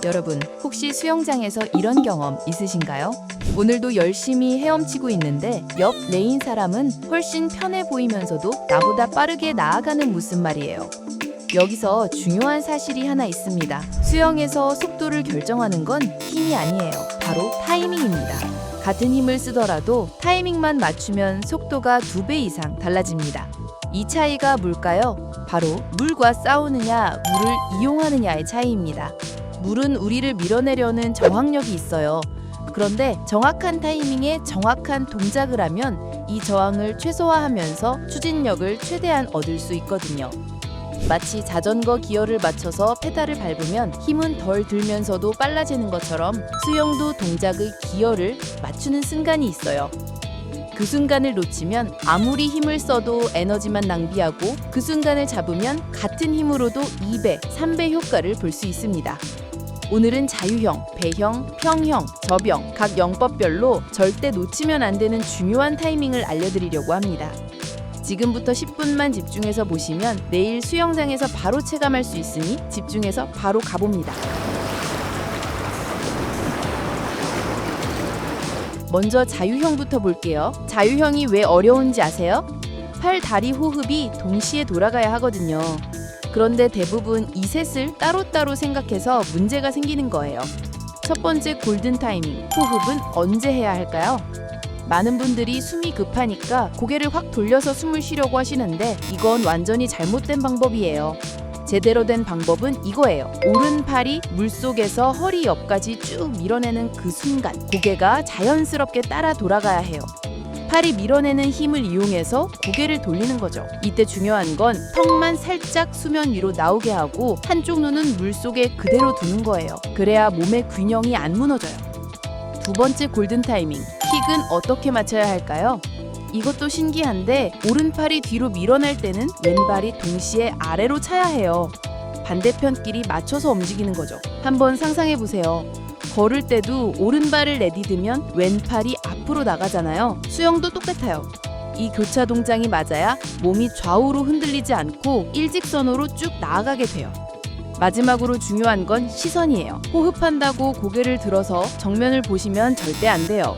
여러분, 혹시 수영장에서 이런 경험 있으신가요? 오늘도 열심히 헤엄치고 있는데 옆 레인 사람은 훨씬 편해 보이면서도 나보다 빠르게 나아가는 모습 말이에요. 여기서 중요한 사실이 하나 있습니다. 수영에서 속도를 결정하는 건 힘이 아니에요. 바로 타이밍입니다. 같은 힘을 쓰더라도 타이밍만 맞추면 속도가 2배 이상 달라집니다. 이 차이가 뭘까요? 바로 물과 싸우느냐, 물을 이용하느냐의 차이입니다. 물은 우리를 밀어내려는 저항력이 있어요. 그런데 정확한 타이밍에 정확한 동작을 하면 이 저항을 최소화하면서 추진력을 최대한 얻을 수 있거든요. 마치 자전거 기어를 맞춰서 페달을 밟으면 힘은 덜 들면서도 빨라지는 것처럼 수영도 동작의 기어를 맞추는 순간이 있어요. 그 순간을 놓치면 아무리 힘을 써도 에너지만 낭비하고 그 순간을 잡으면 같은 힘으로도 2배, 3배 효과를 볼 수 있습니다. 오늘은 자유형, 배형, 평형, 접영 각 영법별로 절대 놓치면 안 되는 중요한 타이밍을 알려드리려고 합니다. 지금부터 10분만 집중해서 보시면 내일 수영장에서 바로 체감할 수 있으니 집중해서 바로 가봅니다. 먼저 자유형부터 볼게요. 자유형이 왜 어려운지 아세요? 팔, 다리 호흡이 동시에 돌아가야 하거든요. 그런데 대부분 이 셋을 따로따로 생각해서 문제가 생기는 거예요. 첫 번째 골든 타이밍, 호흡은 언제 해야 할까요? 많은 분들이 숨이 급하니까 고개를 확 돌려서 숨을 쉬려고 하시는데 이건 완전히 잘못된 방법이에요. 제대로 된 방법은 이거예요. 오른팔이 물속에서 허리 옆까지 쭉 밀어내는 그 순간 고개가 자연스럽게 따라 돌아가야 해요. 팔이 밀어내는 힘을 이용해서 고개를 돌리는 거죠. 이때 중요한 건 턱만 살짝 수면 위로 나오게 하고 한쪽 눈은 물속에 그대로 두는 거예요. 그래야 몸의 균형이 안 무너져요. 두 번째 골든 타이밍, 킥은 어떻게 맞춰야 할까요? 이것도 신기한데 오른팔이 뒤로 밀어낼 때는 왼발이 동시에 아래로 차야 해요. 반대편끼리 맞춰서 움직이는 거죠. 한번 상상해 보세요. 걸을 때도 오른발을 내디디면 왼팔이 앞으로 나가잖아요. 수영도 똑같아요. 이 교차 동작이 맞아야 몸이 좌우로 흔들리지 않고 일직선으로 쭉 나아가게 돼요. 마지막으로 중요한 건 시선이에요. 호흡한다고 고개를 들어서 정면을 보시면 절대 안 돼요.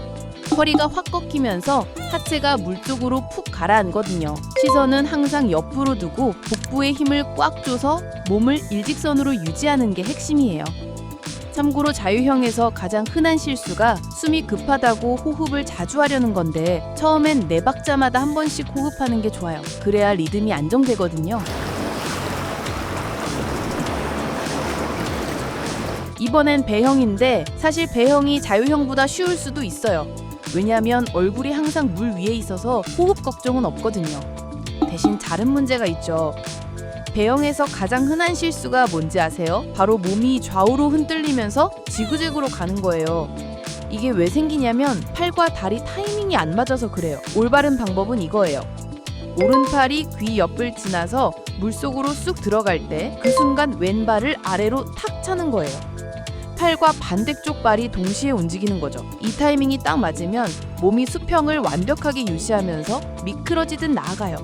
허리가 확 꺾이면서 하체가 물 쪽으로 푹 가라앉거든요. 시선은 항상 옆으로 두고 복부에 힘을 꽉 줘서 몸을 일직선으로 유지하는 게 핵심이에요. 참고로 자유형에서 가장 흔한 실수가 숨이 급하다고 호흡을 자주 하려는 건데 처음엔 4박자마다 한 번씩 호흡하는 게 좋아요. 그래야 리듬이 안정되거든요. 이번엔 배형인데 사실 배형이 자유형보다 쉬울 수도 있어요. 왜냐하면 얼굴이 항상 물 위에 있어서 호흡 걱정은 없거든요. 대신 다른 문제가 있죠. 배형에서 가장 흔한 실수가 뭔지 아세요? 바로 몸이 좌우로 흔들리면서 지그재그로 가는 거예요. 이게 왜 생기냐면 팔과 다리 타이밍이 안 맞아서 그래요. 올바른 방법은 이거예요. 오른팔이 귀 옆을 지나서 물속으로 쑥 들어갈 때 그 순간 왼발을 아래로 탁 차는 거예요. 팔과 반대쪽 발이 동시에 움직이는 거죠. 이 타이밍이 딱 맞으면 몸이 수평을 완벽하게 유지하면서 미끄러지듯 나아가요.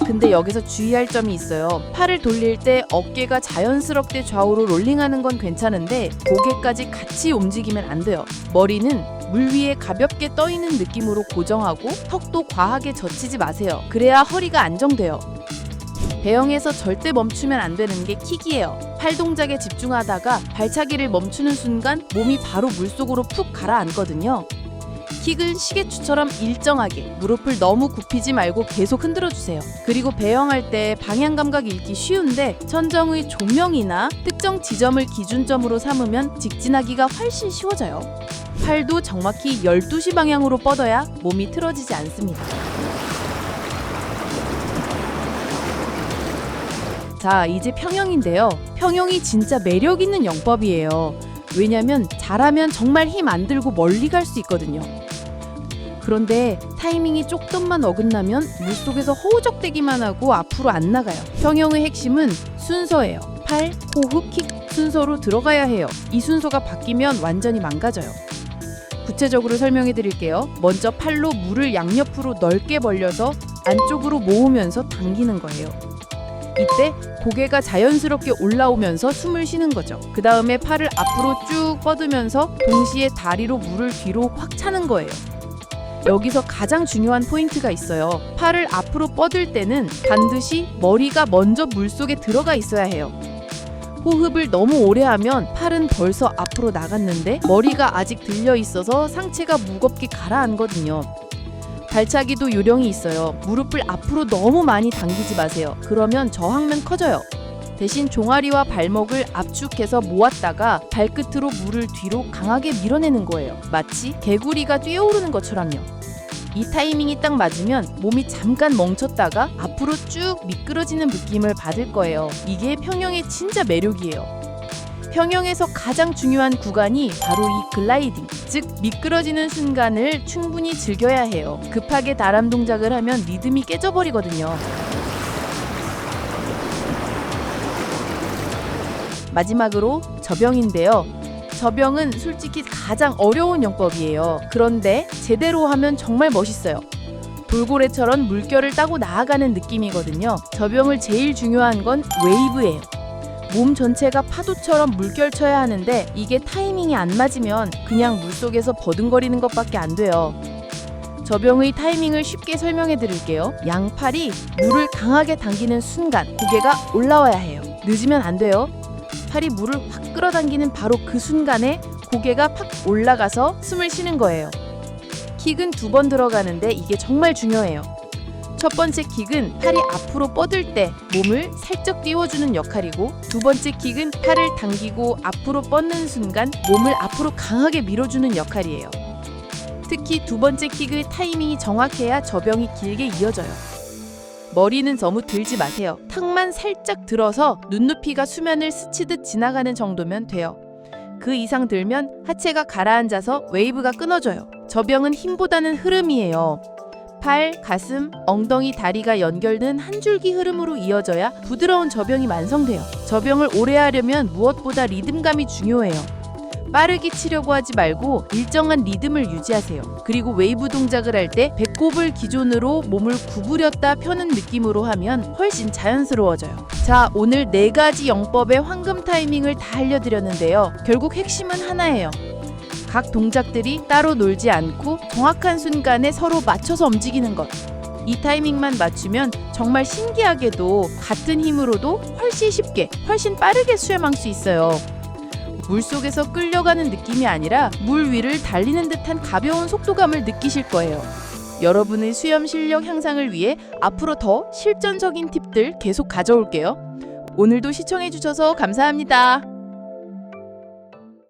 근데 여기서 주의할 점이 있어요. 팔을 돌릴 때 어깨가 자연스럽게 좌우로 롤링하는 건 괜찮은데 고개까지 같이 움직이면 안 돼요. 머리는 물 위에 가볍게 떠 있는 느낌으로 고정하고 턱도 과하게 젖히지 마세요. 그래야 허리가 안정돼요. 배영에서 절대 멈추면 안 되는 게 킥이에요. 팔 동작에 집중하다가 발차기를 멈추는 순간 몸이 바로 물속으로 푹 가라앉거든요. 킥은 시계추처럼 일정하게 무릎을 너무 굽히지 말고 계속 흔들어주세요. 그리고 배영할 때 방향 감각 잃기 쉬운데 천정의 조명이나 특정 지점을 기준점으로 삼으면 직진하기가 훨씬 쉬워져요. 팔도 정확히 12시 방향으로 뻗어야 몸이 틀어지지 않습니다. 자, 이제 평형인데요. 평형이 진짜 매력 있는 영법이에요. 왜냐면 잘하면 정말 힘 안 들고 멀리 갈 수 있거든요. 그런데 타이밍이 조금만 어긋나면 물속에서 허우적대기만 하고 앞으로 안 나가요. 평형의 핵심은 순서예요. 팔, 호흡, 킥 순서로 들어가야 해요. 이 순서가 바뀌면 완전히 망가져요. 구체적으로 설명해 드릴게요. 먼저 팔로 물을 양옆으로 넓게 벌려서 안쪽으로 모으면서 당기는 거예요. 이때 고개가 자연스럽게 올라오면서 숨을 쉬는 거죠. 그 다음에 팔을 앞으로 쭉 뻗으면서 동시에 다리로 물을 뒤로 확 차는 거예요. 여기서 가장 중요한 포인트가 있어요. 팔을 앞으로 뻗을 때는 반드시 머리가 먼저 물속에 들어가 있어야 해요. 호흡을 너무 오래 하면 팔은 벌써 앞으로 나갔는데 머리가 아직 들려 있어서 상체가 무겁게 가라앉거든요. 발차기도 요령이 있어요. 무릎을 앞으로 너무 많이 당기지 마세요. 그러면 저항면 커져요. 대신 종아리와 발목을 압축해서 모았다가 발끝으로 물을 뒤로 강하게 밀어내는 거예요. 마치 개구리가 뛰어오르는 것처럼요. 이 타이밍이 딱 맞으면 몸이 잠깐 멈췄다가 앞으로 쭉 미끄러지는 느낌을 받을 거예요. 이게 평영의 진짜 매력이에요. 평영에서 가장 중요한 구간이 바로 이 글라이딩, 즉 미끄러지는 순간을 충분히 즐겨야 해요. 급하게 다람 동작을 하면 리듬이 깨져버리거든요. 마지막으로 저병인데요. 저병은 솔직히 가장 어려운 영법이에요. 그런데 제대로 하면 정말 멋있어요. 돌고래처럼 물결을 따고 나아가는 느낌이거든요. 저병을 제일 중요한 건 웨이브예요. 몸 전체가 파도처럼 물결 쳐야 하는데 이게 타이밍이 안 맞으면 그냥 물속에서 버둥거리는 것밖에 안 돼요. 저병의 타이밍을 쉽게 설명해 드릴게요. 양팔이 물을 강하게 당기는 순간 고개가 올라와야 해요. 늦으면 안 돼요. 팔이 물을 확 끌어당기는 바로 그 순간에 고개가 팍 올라가서 숨을 쉬는 거예요. 킥은 2번 들어가는데 이게 정말 중요해요. 첫 번째 킥은 팔이 앞으로 뻗을 때 몸을 살짝 띄워주는 역할이고, 두 번째 킥은 팔을 당기고 앞으로 뻗는 순간 몸을 앞으로 강하게 밀어주는 역할이에요. 특히 두 번째 킥의 타이밍이 정확해야 저병이 길게 이어져요. 머리는 너무 들지 마세요. 턱만 살짝 들어서 눈높이가 수면을 스치듯 지나가는 정도면 돼요. 그 이상 들면 하체가 가라앉아서 웨이브가 끊어져요. 저병은 힘보다는 흐름이에요. 팔, 가슴, 엉덩이, 다리가 연결된 한 줄기 흐름으로 이어져야 부드러운 저병이 완성돼요. 저병을 오래 하려면 무엇보다 리듬감이 중요해요. 빠르게 치려고 하지 말고 일정한 리듬을 유지하세요. 그리고 웨이브 동작을 할 때 배꼽을 기준으로 몸을 구부렸다 펴는 느낌으로 하면 훨씬 자연스러워져요. 자, 오늘 4가지 영법의 황금 타이밍을 다 알려드렸는데요. 결국 핵심은 하나예요. 각 동작들이 따로 놀지 않고 정확한 순간에 서로 맞춰서 움직이는 것. 이 타이밍만 맞추면 정말 신기하게도 같은 힘으로도 훨씬 쉽게, 훨씬 빠르게 수영할 수 있어요. 물속에서 끌려가는 느낌이 아니라 물 위를 달리는 듯한 가벼운 속도감을 느끼실 거예요. 여러분의 수영 실력 향상을 위해 앞으로 더 실전적인 팁들 계속 가져올게요. 오늘도 시청해주셔서 감사합니다.